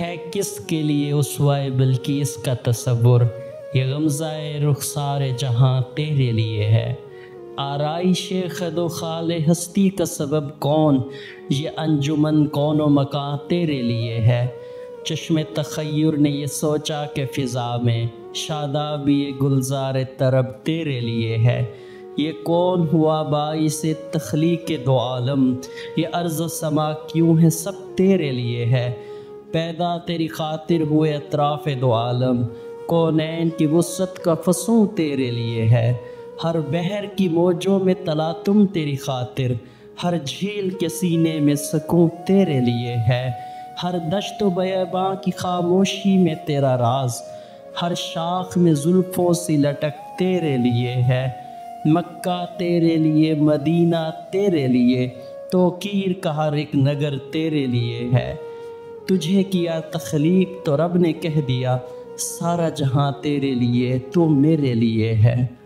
ہے کس کے لیے اسوہ بلقیس کا تصور، یہ غمزہ رخسار جہاں تیرے لیے ہے۔ آرائش خد و خال ہستی کا سبب کون، یہ انجمن کون و مکان تیرے لیے ہے۔ چشم تخیر نے یہ سوچا کہ فضا میں شادابی گلزار طرب تیرے لیے ہے۔ یہ کون ہوا باعث تخلیق دو عالم، یہ ارض و سما کیوں ہے سب تیرے لیے ہے۔ پیدا تیری خاطر ہوئے اطراف دو عالم، کونین کی وسعت کا فسوں تیرے لیے ہے۔ ہر بحر کی موجوں میں تلاطم تیری خاطر، ہر جھیل کے سینے میں سکون تیرے لیے ہے۔ ہر دشت و بیاباں کی خاموشی میں تیرا راز، ہر شاخ میں زلفوں سی لٹک تیرے لیے ہے۔ مکہ تیرے لیے، مدینہ تیرے لیے، توقیر کا ہر ایک نگر تیرے لیے ہے۔ تجھے کیا تخلیق تو رب نے کہہ دیا، سارا جہاں تیرے لیے تو میرے لیے ہے۔